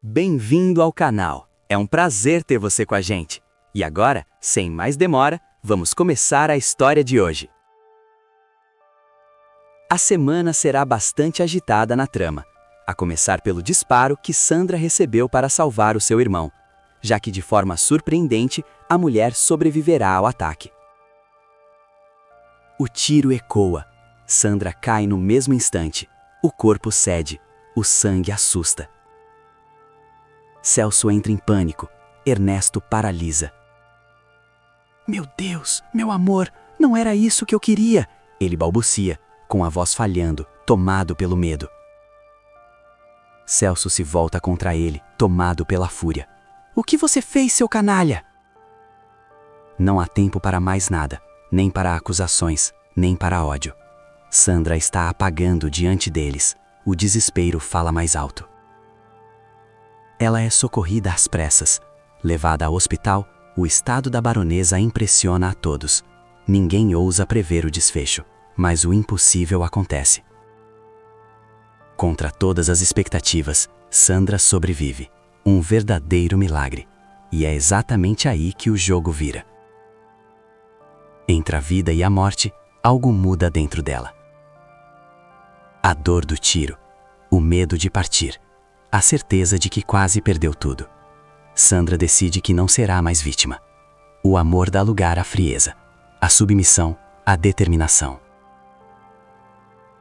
Bem-vindo ao canal. É um prazer ter você com a gente. E agora, sem mais demora, vamos começar a história de hoje. A semana será bastante agitada na trama, a começar pelo disparo que Sandra recebeu para salvar o seu irmão, já que de forma surpreendente, a mulher sobreviverá ao ataque. O tiro ecoa. Sandra cai no mesmo instante. O corpo cede. O sangue assusta. Celso entra em pânico. Ernesto paralisa. Meu Deus, meu amor, não era isso que eu queria, ele balbucia, com a voz falhando, tomado pelo medo. Celso se volta contra ele, tomado pela fúria. O que você fez, seu canalha? Não há tempo para mais nada, nem para acusações, nem para ódio. Sandra está apagando diante deles. O desespero fala mais alto. Ela é socorrida às pressas. Levada ao hospital, o estado da baronesa impressiona a todos. Ninguém ousa prever o desfecho, mas o impossível acontece. Contra todas as expectativas, Sandra sobrevive. Um verdadeiro milagre. E é exatamente aí que o jogo vira. Entre a vida e a morte, algo muda dentro dela. A dor do tiro, o medo de partir, a certeza de que quase perdeu tudo. Sandra decide que não será mais vítima. O amor dá lugar à frieza, à submissão, à determinação.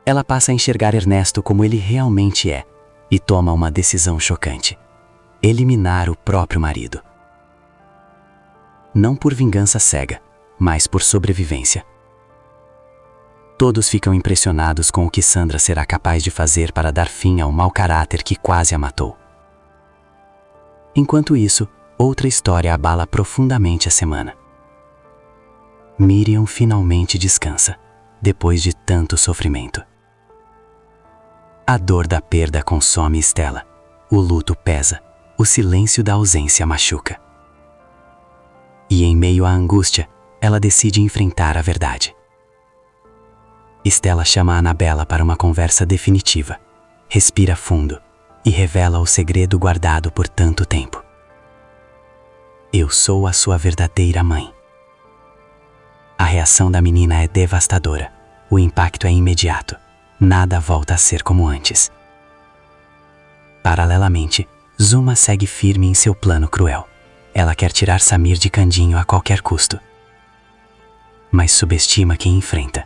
Ela passa a enxergar Ernesto como ele realmente é e toma uma decisão chocante: eliminar o próprio marido. Não por vingança cega, mas por sobrevivência. Todos ficam impressionados com o que Sandra será capaz de fazer para dar fim ao mau caráter que quase a matou. Enquanto isso, outra história abala profundamente a semana. Miriam finalmente descansa, depois de tanto sofrimento. A dor da perda consome Estela. O luto pesa, o silêncio da ausência machuca. E em meio à angústia, ela decide enfrentar a verdade. Estela chama a Anabela para uma conversa definitiva, respira fundo e revela o segredo guardado por tanto tempo. Eu sou a sua verdadeira mãe. A reação da menina é devastadora, o impacto é imediato, nada volta a ser como antes. Paralelamente, Zuma segue firme em seu plano cruel. Ela quer tirar Samir de Candinho a qualquer custo, mas subestima quem enfrenta.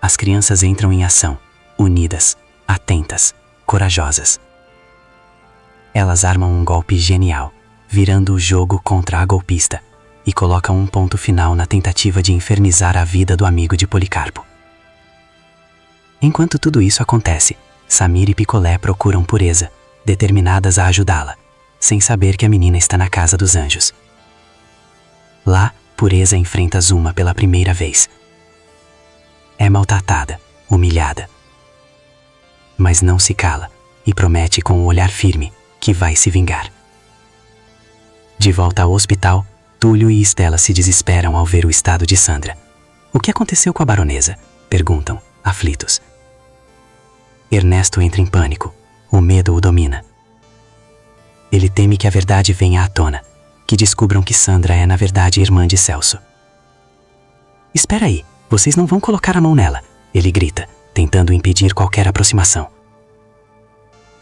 As crianças entram em ação, unidas, atentas, corajosas. Elas armam um golpe genial, virando o jogo contra a golpista, e colocam um ponto final na tentativa de infernizar a vida do amigo de Policarpo. Enquanto tudo isso acontece, Samir e Picolé procuram Pureza, determinadas a ajudá-la, sem saber que a menina está na casa dos anjos. Lá, Pureza enfrenta Zuma pela primeira vez. É maltratada, humilhada. Mas não se cala e promete com o olhar firme que vai se vingar. De volta ao hospital, Túlio e Estela se desesperam ao ver o estado de Sandra. O que aconteceu com a baronesa? Perguntam, aflitos. Ernesto entra em pânico. O medo o domina. Ele teme que a verdade venha à tona, que descubram que Sandra é na verdade irmã de Celso. Espera aí. Vocês não vão colocar a mão nela, ele grita, tentando impedir qualquer aproximação.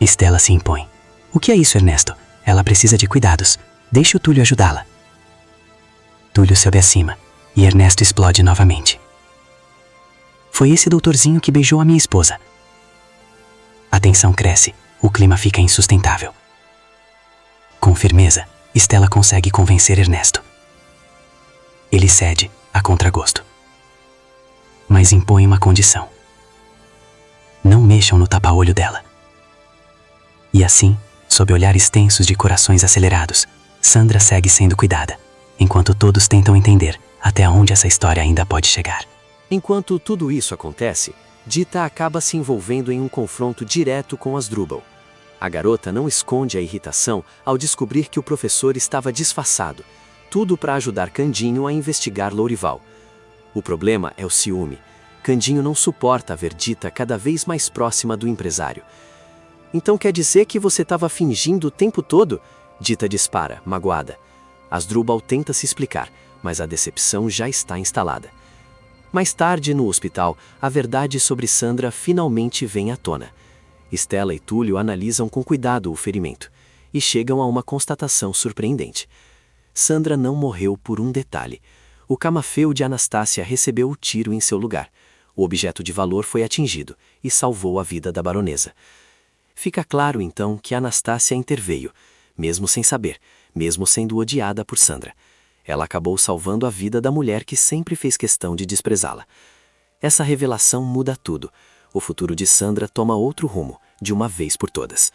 Estela se impõe. O que é isso, Ernesto? Ela precisa de cuidados. Deixe o Túlio ajudá-la. Túlio sobe acima, e Ernesto explode novamente. Foi esse doutorzinho que beijou a minha esposa. A tensão cresce, o clima fica insustentável. Com firmeza, Estela consegue convencer Ernesto. Ele cede, a contragosto. Mas impõe uma condição. Não mexam no tapa-olho dela. E assim, sob olhares tensos de corações acelerados, Sandra segue sendo cuidada, enquanto todos tentam entender até onde essa história ainda pode chegar. Enquanto tudo isso acontece, Dita acaba se envolvendo em um confronto direto com Asdrubal. A garota não esconde a irritação ao descobrir que o professor estava disfarçado, tudo para ajudar Candinho a investigar Lourival. O problema é o ciúme. Candinho não suporta ver Dita cada vez mais próxima do empresário. Então quer dizer que você estava fingindo o tempo todo? Dita dispara, magoada. Asdrubal tenta se explicar, mas a decepção já está instalada. Mais tarde, no hospital, a verdade sobre Sandra finalmente vem à tona. Stella e Túlio analisam com cuidado o ferimento e chegam a uma constatação surpreendente. Sandra não morreu por um detalhe. O camafeu de Anastácia recebeu o tiro em seu lugar. O objeto de valor foi atingido e salvou a vida da baronesa. Fica claro, então, que Anastácia interveio, mesmo sem saber, mesmo sendo odiada por Sandra. Ela acabou salvando a vida da mulher que sempre fez questão de desprezá-la. Essa revelação muda tudo. O futuro de Sandra toma outro rumo, de uma vez por todas.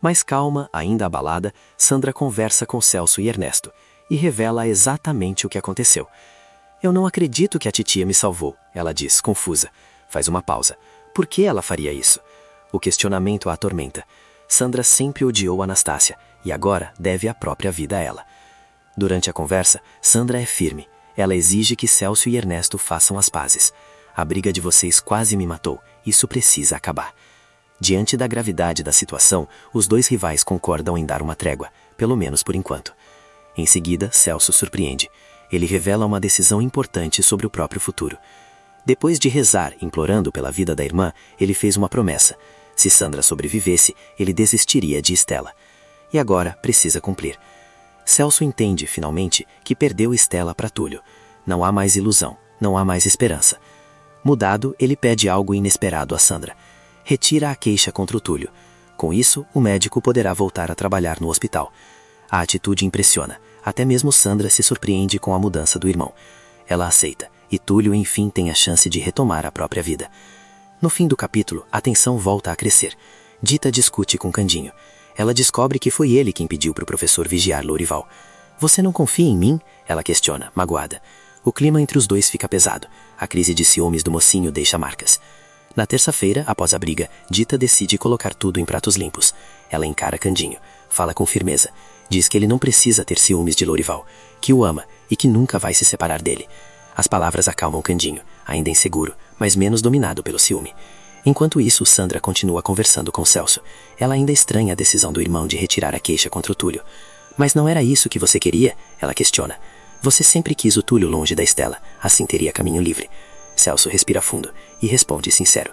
Mais calma, ainda abalada, Sandra conversa com Celso e Ernesto e revela exatamente o que aconteceu. Eu não acredito que a titia me salvou, ela diz, confusa. Faz uma pausa. Por que ela faria isso? O questionamento a atormenta. Sandra sempre odiou Anastácia e agora deve a própria vida a ela. Durante a conversa, Sandra é firme. Ela exige que Celso e Ernesto façam as pazes. A briga de vocês quase me matou. Isso precisa acabar. Diante da gravidade da situação, os dois rivais concordam em dar uma trégua, pelo menos por enquanto. Em seguida, Celso surpreende. Ele revela uma decisão importante sobre o próprio futuro. Depois de rezar, implorando pela vida da irmã, ele fez uma promessa. Se Sandra sobrevivesse, ele desistiria de Stella. E agora precisa cumprir. Celso entende, finalmente, que perdeu Stella para Túlio. Não há mais ilusão, não há mais esperança. Mudado, ele pede algo inesperado a Sandra. Retira a queixa contra o Túlio. Com isso, o médico poderá voltar a trabalhar no hospital. A atitude impressiona. Até mesmo Sandra se surpreende com a mudança do irmão. Ela aceita, e Túlio enfim tem a chance de retomar a própria vida. No fim do capítulo, a tensão volta a crescer. Dita discute com Candinho. Ela descobre que foi ele quem pediu para o professor vigiar Lourival. Você não confia em mim? Ela questiona, magoada. O clima entre os dois fica pesado. A crise de ciúmes do mocinho deixa marcas. Na terça-feira, após a briga, Dita decide colocar tudo em pratos limpos. Ela encara Candinho. Fala com firmeza. Diz que ele não precisa ter ciúmes de Lourival, que o ama e que nunca vai se separar dele. As palavras acalmam Candinho, ainda inseguro, mas menos dominado pelo ciúme. Enquanto isso, Sandra continua conversando com Celso. Ela ainda estranha a decisão do irmão de retirar a queixa contra o Túlio. Mas não era isso que você queria? Ela questiona. Você sempre quis o Túlio longe da Stella, assim teria caminho livre. Celso respira fundo e responde sincero.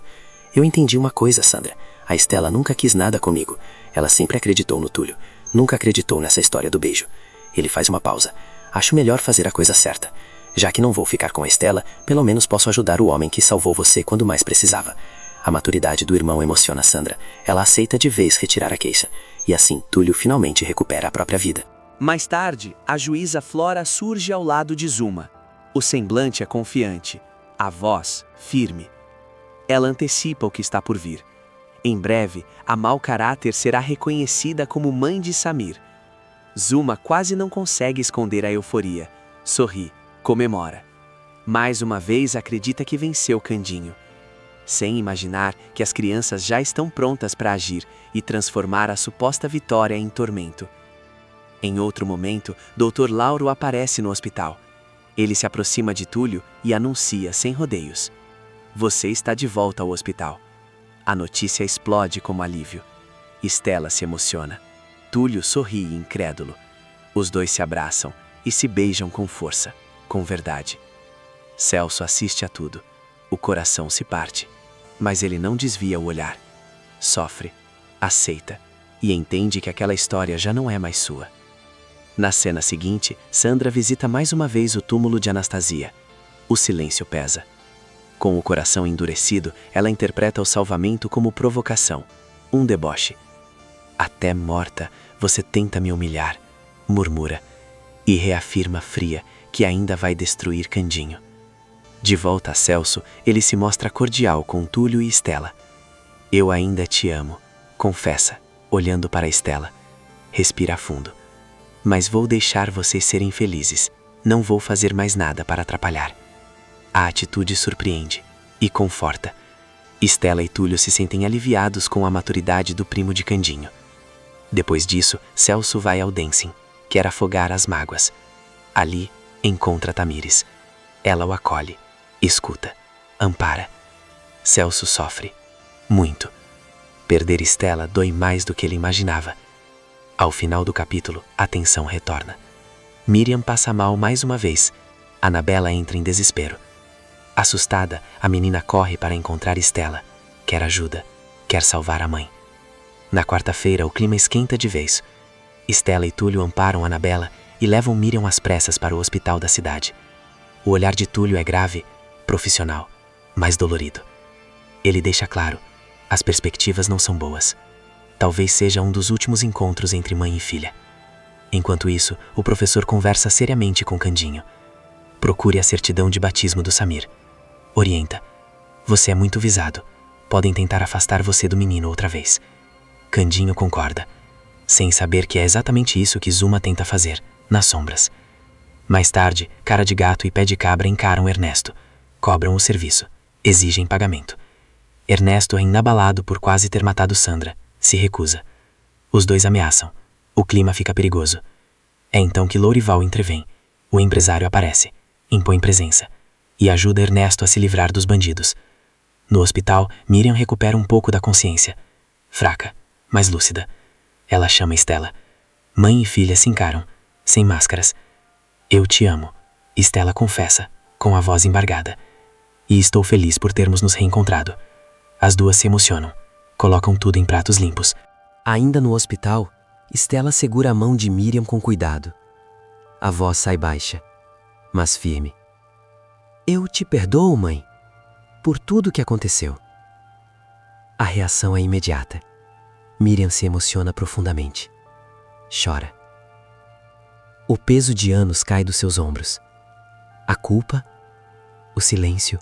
Eu entendi uma coisa, Sandra. A Stella nunca quis nada comigo. Ela sempre acreditou no Túlio. Nunca acreditou nessa história do beijo. Ele faz uma pausa. Acho melhor fazer a coisa certa. Já que não vou ficar com a Stella, pelo menos posso ajudar o homem que salvou você quando mais precisava. A maturidade do irmão emociona Sandra. Ela aceita de vez retirar a queixa. E assim, Túlio finalmente recupera a própria vida. Mais tarde, a juíza Flora surge ao lado de Zuma. O semblante é confiante, a voz firme. Ela antecipa o que está por vir. Em breve, a mau caráter será reconhecida como mãe de Samir. Zuma quase não consegue esconder a euforia. Sorri, comemora. Mais uma vez acredita que venceu Candinho. Sem imaginar que as crianças já estão prontas para agir e transformar a suposta vitória em tormento. Em outro momento, Dr. Lauro aparece no hospital. Ele se aproxima de Túlio e anuncia sem rodeios. Você está de volta ao hospital. A notícia explode como alívio. Stella se emociona. Túlio sorri incrédulo. Os dois se abraçam e se beijam com força, com verdade. Celso assiste a tudo. O coração se parte, mas ele não desvia o olhar. Sofre, aceita e entende que aquela história já não é mais sua. Na cena seguinte, Sandra visita mais uma vez o túmulo de Anastasia. O silêncio pesa. Com o coração endurecido, ela interpreta o salvamento como provocação, um deboche. Até morta, você tenta me humilhar, murmura, e reafirma fria que ainda vai destruir Candinho. De volta a Celso, ele se mostra cordial com Túlio e Stella. Eu ainda te amo, confessa, olhando para Stella. Respira fundo. Mas vou deixar vocês serem felizes. Não vou fazer mais nada para atrapalhar. A atitude surpreende e conforta. Stella e Túlio se sentem aliviados com a maturidade do primo de Candinho. Depois disso, Celso vai ao dancing, quer afogar as mágoas. Ali, encontra Tamires. Ela o acolhe, escuta, ampara. Celso sofre, muito. Perder Stella dói mais do que ele imaginava. Ao final do capítulo, a tensão retorna. Miriam passa mal mais uma vez. Annabella entra em desespero. Assustada, a menina corre para encontrar Stella. Quer ajuda, quer salvar a mãe. Na quarta-feira, o clima esquenta de vez. Stella e Túlio amparam Annabella e levam Miriam às pressas para o hospital da cidade. O olhar de Túlio é grave, profissional, mas dolorido. Ele deixa claro, as perspectivas não são boas. Talvez seja um dos últimos encontros entre mãe e filha. Enquanto isso, o professor conversa seriamente com Candinho. Procure a certidão de batismo do Samir. Orienta. Você é muito visado. Podem tentar afastar você do menino outra vez. Candinho concorda, sem saber que é exatamente isso que Zuma tenta fazer, nas sombras. Mais tarde, Cara de Gato e Pé de Cabra encaram Ernesto. Cobram o serviço. Exigem pagamento. Ernesto é inabalado por quase ter matado Sandra. Se recusa. Os dois ameaçam. O clima fica perigoso. É então que Lourival intervém. O empresário aparece, impõe presença e ajuda Ernesto a se livrar dos bandidos. No hospital, Miriam recupera um pouco da consciência. Fraca, mas lúcida. Ela chama Stella. Mãe e filha se encaram, sem máscaras. Eu te amo, Stella confessa, com a voz embargada. E estou feliz por termos nos reencontrado. As duas se emocionam, colocam tudo em pratos limpos. Ainda no hospital, Stella segura a mão de Miriam com cuidado. A voz sai baixa, mas firme. Eu te perdoo, mãe, por tudo que aconteceu. A reação é imediata. Miriam se emociona profundamente. Chora. O peso de anos cai dos seus ombros. A culpa, o silêncio,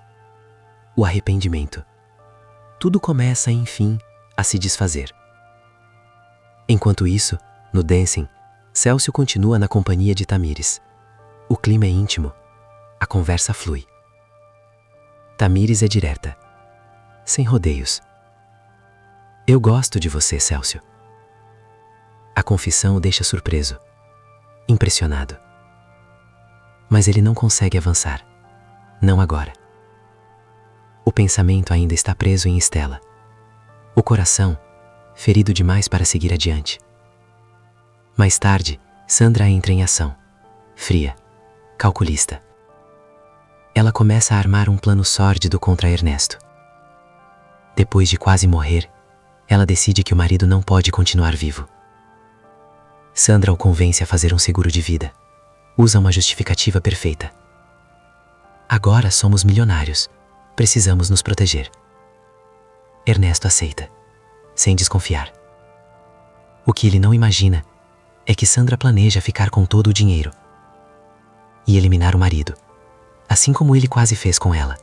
o arrependimento. Tudo começa, enfim, a se desfazer. Enquanto isso, no dancing, Célcio continua na companhia de Tamires. O clima é íntimo, a conversa flui. Tamires é direta, sem rodeios. Eu gosto de você, Célcio. A confissão o deixa surpreso, impressionado. Mas ele não consegue avançar. Não agora. O pensamento ainda está preso em Stella. O coração, ferido demais para seguir adiante. Mais tarde, Sandra entra em ação. Fria, calculista. Ela começa a armar um plano sórdido contra Ernesto. Depois de quase morrer, ela decide que o marido não pode continuar vivo. Sandra o convence a fazer um seguro de vida. Usa uma justificativa perfeita. Agora somos milionários. Precisamos nos proteger. Ernesto aceita, sem desconfiar. O que ele não imagina é que Sandra planeja ficar com todo o dinheiro e eliminar o marido, assim como ele quase fez com ela.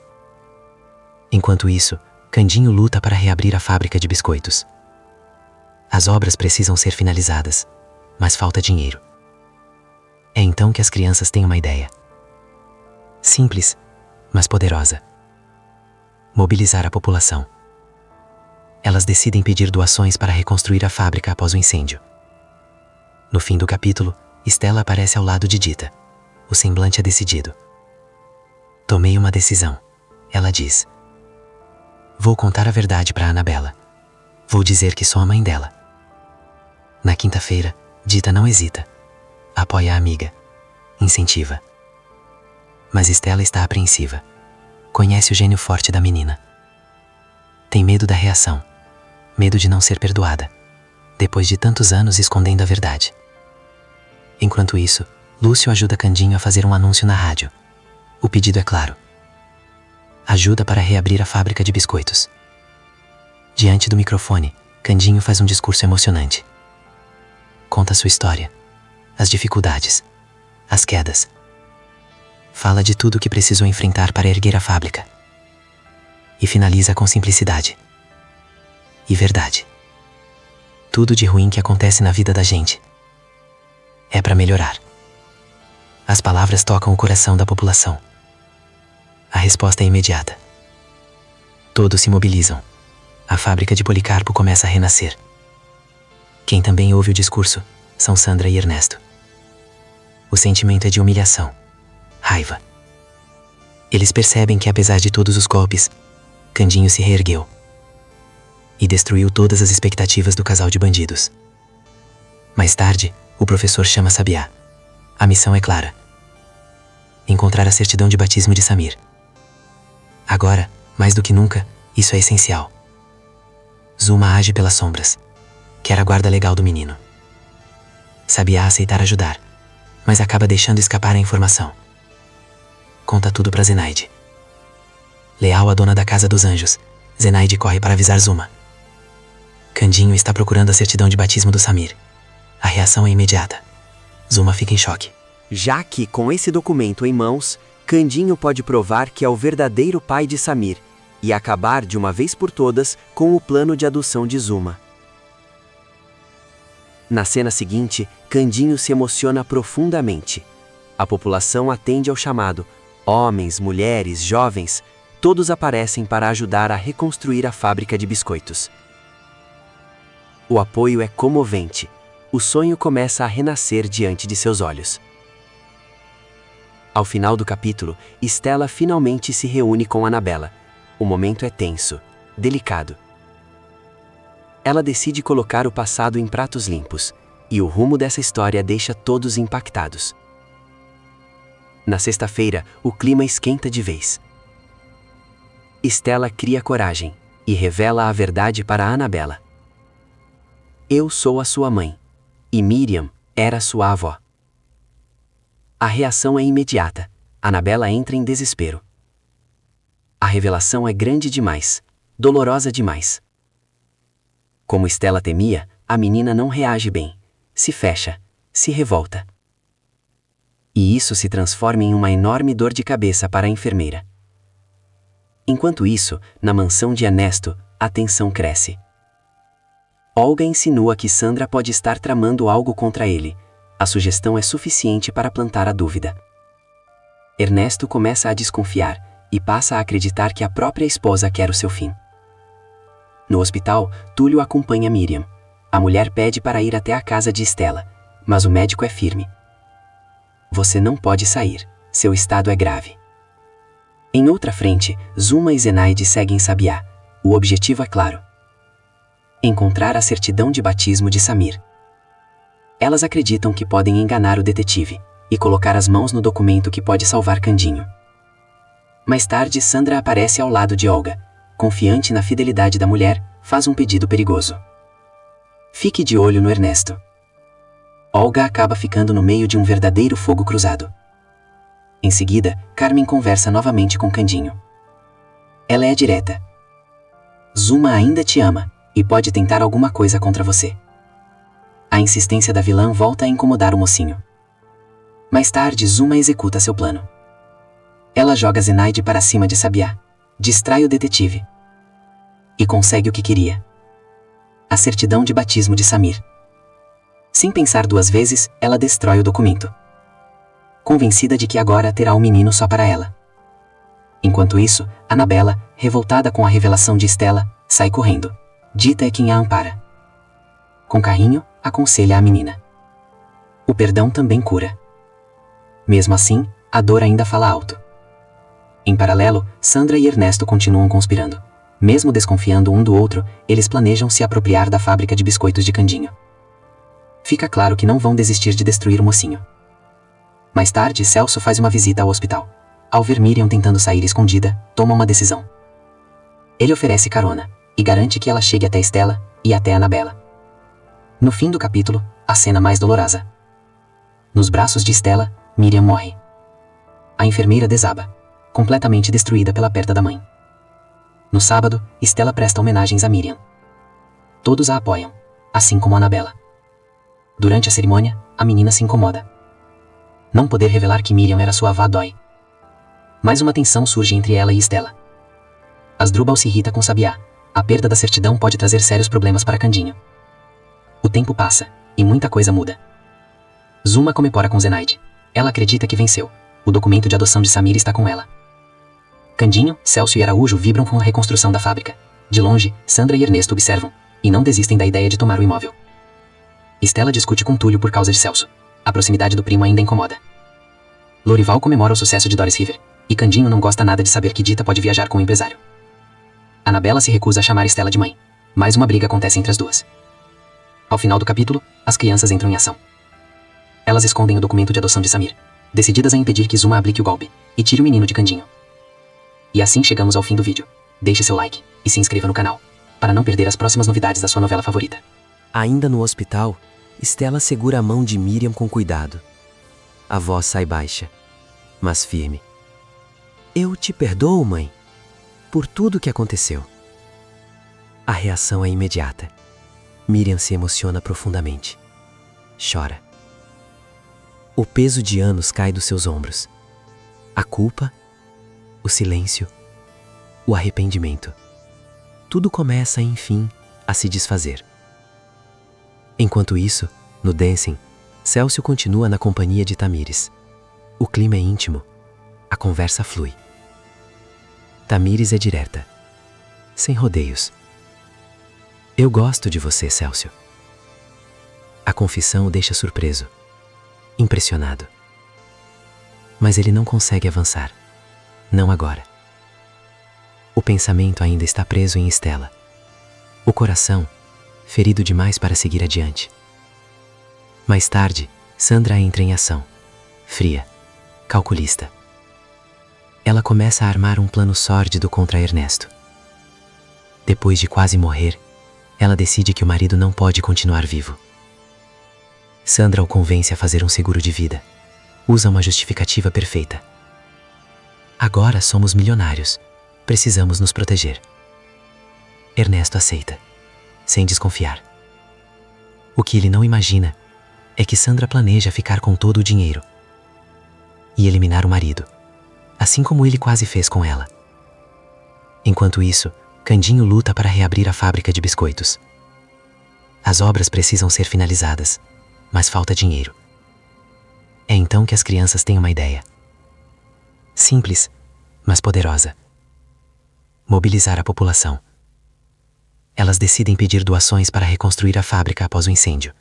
Enquanto isso, Candinho luta para reabrir a fábrica de biscoitos. As obras precisam ser finalizadas, mas falta dinheiro. É então que as crianças têm uma ideia. Simples, mas poderosa. Mobilizar a população. Elas decidem pedir doações para reconstruir a fábrica após o incêndio. No fim do capítulo, Stella aparece ao lado de Dita. O semblante é decidido. Tomei uma decisão, ela diz. Vou contar a verdade para Annabella. Vou dizer que sou a mãe dela. Na quinta-feira, Dita não hesita. Apoia a amiga. Incentiva. Mas Stella está apreensiva. Conhece o gênio forte da menina. Tem medo da reação. Medo de não ser perdoada. Depois de tantos anos escondendo a verdade. Enquanto isso, Lúcio ajuda Candinho a fazer um anúncio na rádio. O pedido é claro. Ajuda para reabrir a fábrica de biscoitos. Diante do microfone, Candinho faz um discurso emocionante. Conta sua história, as dificuldades, as quedas. Fala de tudo o que precisou enfrentar para erguer a fábrica. E finaliza com simplicidade e verdade. Tudo de ruim que acontece na vida da gente é para melhorar. As palavras tocam o coração da população. A resposta é imediata. Todos se mobilizam. A fábrica de Policarpo começa a renascer. Quem também ouve o discurso são Sandra e Ernesto. O sentimento é de humilhação, raiva. Eles percebem que apesar de todos os golpes, Candinho se reergueu. e destruiu todas as expectativas do casal de bandidos. Mais tarde, o professor chama Sabiá. A missão é clara: encontrar a certidão de batismo de Samir. Agora, mais do que nunca, isso é essencial. Zuma age pelas sombras. Quer a guarda legal do menino. Sabiá aceitar ajudar, mas acaba deixando escapar a informação. Conta tudo para Zenaide. Leal à dona da Casa dos Anjos, Zenaide corre para avisar Zuma. Candinho está procurando a certidão de batismo do Samir. A reação é imediata. Zuma fica em choque. Já que, com esse documento em mãos, Candinho pode provar que é o verdadeiro pai de Samir e acabar de uma vez por todas com o plano de adoção de Zuma. Na cena seguinte, Candinho se emociona profundamente. A população atende ao chamado. Homens, mulheres, jovens, todos aparecem para ajudar a reconstruir a fábrica de biscoitos. O apoio é comovente. O sonho começa a renascer diante de seus olhos. Ao final do capítulo, Stella finalmente se reúne com Annabella. O momento é tenso, delicado. Ela decide colocar o passado em pratos limpos, e o rumo dessa história deixa todos impactados. Na sexta-feira, o clima esquenta de vez. Stella cria coragem e revela a verdade para Annabella. Eu sou a sua mãe, e Miriam era sua avó. A reação é imediata. Annabella entra em desespero. A revelação é grande demais, dolorosa demais. Como Stella temia, a menina não reage bem, se fecha, se revolta. E isso se transforma em uma enorme dor de cabeça para a enfermeira. Enquanto isso, na mansão de Ernesto, a tensão cresce. Olga insinua que Sandra pode estar tramando algo contra ele. A sugestão é suficiente para plantar a dúvida. Ernesto começa a desconfiar e passa a acreditar que a própria esposa quer o seu fim. No hospital, Túlio acompanha Miriam. A mulher pede para ir até a casa de Stella, mas o médico é firme. Você não pode sair, seu estado é grave. Em outra frente, Zuma e Zenaide seguem Sabiá. O objetivo é claro: encontrar a certidão de batismo de Samir. Elas acreditam que podem enganar o detetive e colocar as mãos no documento que pode salvar Candinho. Mais tarde, Sandra aparece ao lado de Olga. Confiante na fidelidade da mulher, faz um pedido perigoso. Fique de olho no Ernesto. Olga acaba ficando no meio de um verdadeiro fogo cruzado. Em seguida, Carmen conversa novamente com Candinho. Ela é direta. Zuma ainda te ama e pode tentar alguma coisa contra você. A insistência da vilã volta a incomodar o mocinho. Mais tarde, Zuma executa seu plano. Ela joga Zenaide para cima de Sabiá, distrai o detetive e consegue o que queria: a certidão de batismo de Samir. Sem pensar duas vezes, ela destrói o documento, convencida de que agora terá um menino só para ela. Enquanto isso, Annabella, revoltada com a revelação de Stella, sai correndo. Dita é quem a ampara. Com carrinho, aconselha a menina. O perdão também cura. Mesmo assim, a dor ainda fala alto. Em paralelo, Sandra e Ernesto continuam conspirando. Mesmo desconfiando um do outro, eles planejam se apropriar da fábrica de biscoitos de Candinho. Fica claro que não vão desistir de destruir o mocinho. Mais tarde, Celso faz uma visita ao hospital. Ao ver Miriam tentando sair escondida, toma uma decisão. Ele oferece carona e garante que ela chegue até Stella e até Annabella. No fim do capítulo, a cena mais dolorosa. Nos braços de Stella, Miriam morre. A enfermeira desaba, completamente destruída pela perda da mãe. No sábado, Stella presta homenagens a Miriam. Todos a apoiam, assim como Annabella. Durante a cerimônia, a menina se incomoda. Não poder revelar que Miriam era sua avó dói. Mais uma tensão surge entre ela e Stella. Asdrubal se irrita com Sabiá. A perda da certidão pode trazer sérios problemas para Candinho. O tempo passa, e muita coisa muda. Zuma comemora com Zenaide. Ela acredita que venceu. O documento de adoção de Samir está com ela. Candinho, Celso e Araújo vibram com a reconstrução da fábrica. De longe, Sandra e Ernesto observam, e não desistem da ideia de tomar o imóvel. Stella discute com Túlio por causa de Celso. A proximidade do primo ainda incomoda. Lorival comemora o sucesso de Doris River, e Candinho não gosta nada de saber que Dita pode viajar com o empresário. Annabella se recusa a chamar Stella de mãe. Mais uma briga acontece entre as duas. Ao final do capítulo, as crianças entram em ação. Elas escondem o documento de adoção de Samir, decididas a impedir que Zuma aplique o golpe e tire o menino de Candinho. E assim chegamos ao fim do vídeo. Deixe seu like e se inscreva no canal, para não perder as próximas novidades da sua novela favorita. Ainda no hospital, Stella segura a mão de Miriam com cuidado. A voz sai baixa, mas firme. Eu te perdoo, mãe, por tudo o que aconteceu. A reação é imediata. Miriam se emociona profundamente. Chora. O peso de anos cai dos seus ombros. A culpa, o silêncio, o arrependimento. Tudo começa, enfim, a se desfazer. Enquanto isso, no dancing, Célcio continua na companhia de Tamires. O clima é íntimo, a conversa flui. Tamires é direta, sem rodeios. Eu gosto de você, Célcio. A confissão o deixa surpreso, impressionado. Mas ele não consegue avançar. Não agora. O pensamento ainda está preso em Stella. O coração, ferido demais para seguir adiante. Mais tarde, Sandra entra em ação. Fria, calculista. Ela começa a armar um plano sórdido contra Ernesto. Depois de quase morrer, ela decide que o marido não pode continuar vivo. Sandra o convence a fazer um seguro de vida. Usa uma justificativa perfeita. Agora somos milionários. Precisamos nos proteger. Ernesto aceita, sem desconfiar. O que ele não imagina é que Sandra planeja ficar com todo o dinheiro e eliminar o marido, assim como ele quase fez com ela. Enquanto isso, Candinho luta para reabrir a fábrica de biscoitos. As obras precisam ser finalizadas, mas falta dinheiro. É então que as crianças têm uma ideia. Simples, mas poderosa. Mobilizar a população. Elas decidem pedir doações para reconstruir a fábrica após o incêndio.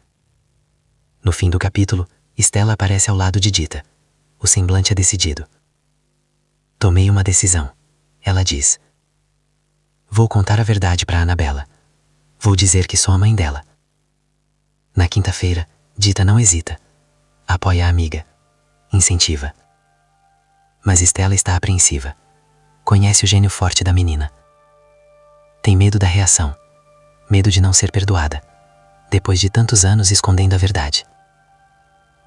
No fim do capítulo, Stella aparece ao lado de Dita. O semblante é decidido. Tomei uma decisão, ela diz. Vou contar a verdade para Anabela. Vou dizer que sou a mãe dela. Na quinta-feira, Dita não hesita. Apoia a amiga. Incentiva. Mas Stella está apreensiva. Conhece o gênio forte da menina. Tem medo da reação. Medo de não ser perdoada. Depois de tantos anos escondendo a verdade.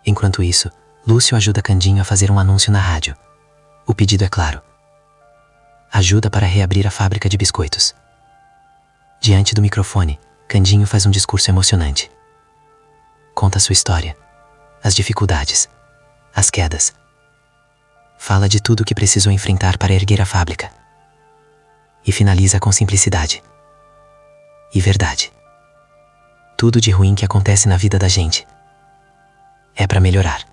Enquanto isso, Lúcio ajuda Candinho a fazer um anúncio na rádio. O pedido é claro. Ajuda para reabrir a fábrica de biscoitos. Diante do microfone, Candinho faz um discurso emocionante. Conta sua história, as dificuldades, as quedas. Fala de tudo o que precisou enfrentar para erguer a fábrica. E finaliza com simplicidade. E verdade. Tudo de ruim que acontece na vida da gente é para melhorar.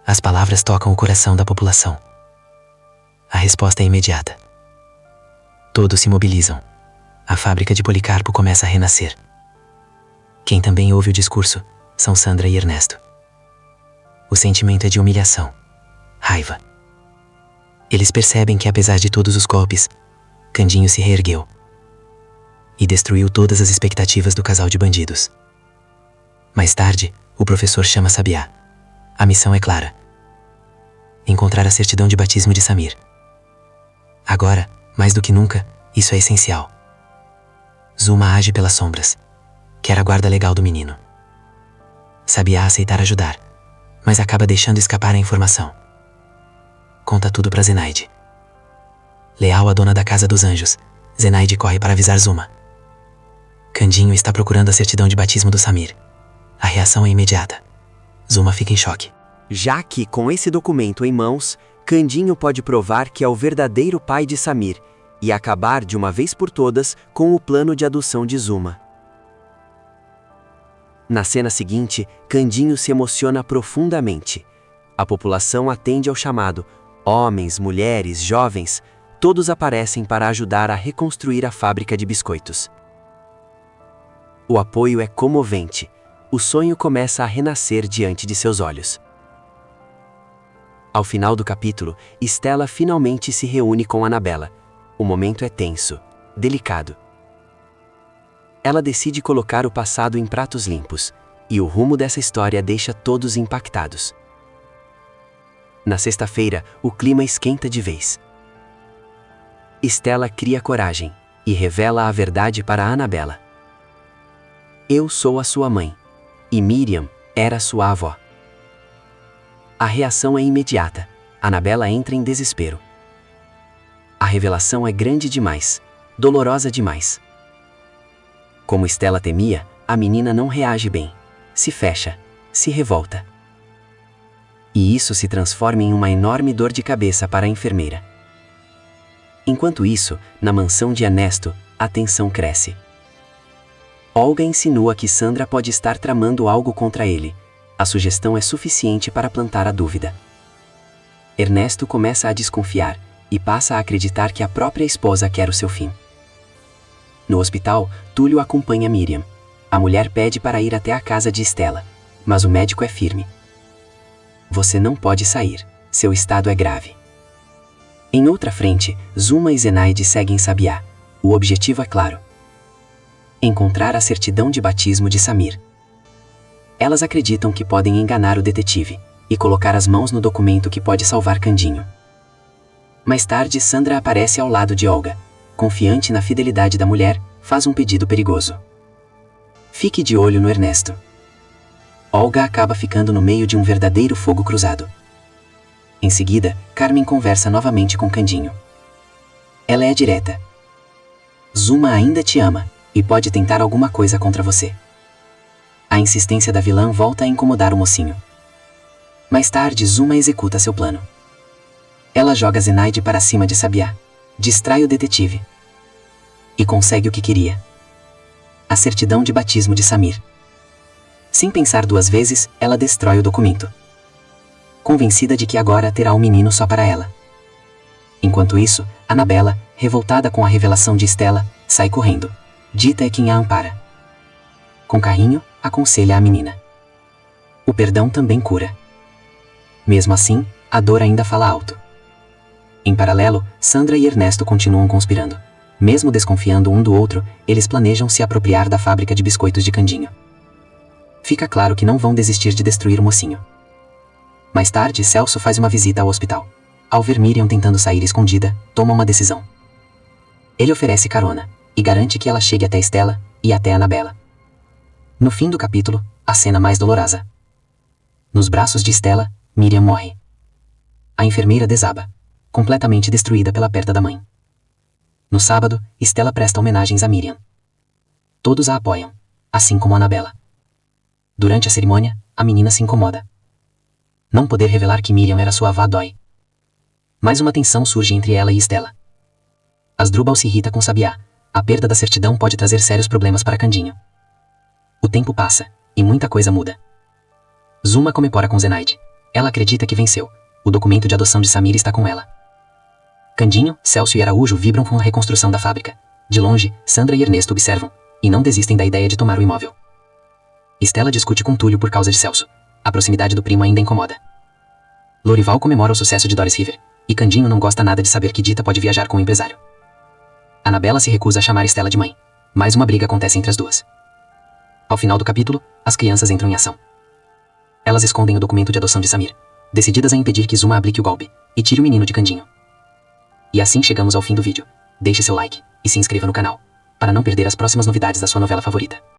As palavras tocam o coração da população. A resposta é imediata. Todos se mobilizam. A fábrica de Policarpo começa a renascer. Quem também ouve o discurso são Sandra e Ernesto. O sentimento é de humilhação, raiva. Eles percebem que, apesar de todos os golpes, Candinho se reergueu e destruiu todas as expectativas do casal de bandidos. Mais tarde, o professor chama Sabiá. A missão é clara: encontrar a certidão de batismo de Samir. Agora, mais do que nunca, isso é essencial. Zuma age pelas sombras. Quer a guarda legal do menino. Sabiá aceitar ajudar, mas acaba deixando escapar a informação. Conta tudo para Zenaide. Leal à dona da Casa dos Anjos, Zenaide corre para avisar Zuma. Candinho está procurando a certidão de batismo do Samir. A reação é imediata. Zuma fica em choque. Já que, com esse documento em mãos, Candinho pode provar que é o verdadeiro pai de Samir e acabar de uma vez por todas com o plano de adoção de Zuma. Na cena seguinte, Candinho se emociona profundamente. A população atende ao chamado. Homens, mulheres, jovens, todos aparecem para ajudar a reconstruir a fábrica de biscoitos. O apoio é comovente. O sonho começa a renascer diante de seus olhos. Ao final do capítulo, Stella finalmente se reúne com Anabela. O momento é tenso, delicado. ela decide colocar o passado em pratos limpos, e o rumo dessa história deixa todos impactados. Na sexta-feira, o clima esquenta de vez. Stella cria coragem e revela a verdade para Annabella. Eu sou a sua mãe, e Miriam era sua avó. A reação é imediata. Annabella entra em desespero. A revelação é grande demais, dolorosa demais. Como Stella temia, a menina não reage bem, se fecha, se revolta. E isso se transforma em uma enorme dor de cabeça para a enfermeira. Enquanto isso, na mansão de Ernesto, a tensão cresce. Olga insinua que Sandra pode estar tramando algo contra ele. A sugestão é suficiente para plantar a dúvida. Ernesto começa a desconfiar e passa a acreditar que a própria esposa quer o seu fim. No hospital, Túlio acompanha Miriam. A mulher pede para ir até a casa de Stella, mas o médico é firme. Você não pode sair, seu estado é grave. Em outra frente, Zuma e Zenaide seguem Sabiá. O objetivo é claro: encontrar a certidão de batismo de Samir. Elas acreditam que podem enganar o detetive e colocar as mãos no documento que pode salvar Candinho. Mais tarde, Sandra aparece ao lado de Olga. Confiante na fidelidade da mulher, faz um pedido perigoso. Fique de olho no Ernesto. Olga acaba ficando no meio de um verdadeiro fogo cruzado. Em seguida, Carmen conversa novamente com Candinho. Ela é direta. Zuma ainda te ama e pode tentar alguma coisa contra você. A insistência da vilã volta a incomodar o mocinho. Mais tarde, Zuma executa seu plano. Ela joga Zenaide para cima de Sabiá, distrai o detetive e consegue o que queria: a certidão de batismo de Samir. Sem pensar duas vezes, ela destrói o documento, convencida de que agora terá um menino só para ela. Enquanto isso, Annabella, revoltada com a revelação de Stella, sai correndo. Dita é quem a ampara. Com carinho, aconselha a menina. O perdão também cura. Mesmo assim, a dor ainda fala alto. Em paralelo, Sandra e Ernesto continuam conspirando. Mesmo desconfiando um do outro, eles planejam se apropriar da fábrica de biscoitos de Candinho. Fica claro que não vão desistir de destruir o mocinho. Mais tarde, Celso faz uma visita ao hospital. Ao ver Miriam tentando sair escondida, toma uma decisão. Ele oferece carona e garante que ela chegue até Stella e até Annabella. No fim do capítulo, a cena mais dolorosa. Nos braços de Stella, Miriam morre. A enfermeira desaba, completamente destruída pela perda da mãe. No sábado, Stella presta homenagens a Miriam. Todos a apoiam, assim como Annabella. Durante a cerimônia, a menina se incomoda. Não poder revelar que Miriam era sua avó dói. Mais uma tensão surge entre ela e Stella. Asdrubal se irrita com Sabiá. A perda da certidão pode trazer sérios problemas para Candinho. O tempo passa, e muita coisa muda. Zuma comemora com Zenaide. Ela acredita que venceu. O documento de adoção de Samir está com ela. Candinho, Celso e Araújo vibram com a reconstrução da fábrica. De longe, Sandra e Ernesto observam, e não desistem da ideia de tomar o imóvel. Stella discute com Túlio por causa de Celso. A proximidade do primo ainda incomoda. Lorival comemora o sucesso de Doris River, e Candinho não gosta nada de saber que Dita pode viajar com o empresário. Annabella se recusa a chamar Stella de mãe. Mais uma briga acontece entre as duas. Ao final do capítulo, as crianças entram em ação. Elas escondem o documento de adoção de Samir, decididas a impedir que Zuma aplique o golpe e tire o menino de Candinho. E assim chegamos ao fim do vídeo. Deixe seu like e se inscreva no canal, para não perder as próximas novidades da sua novela favorita.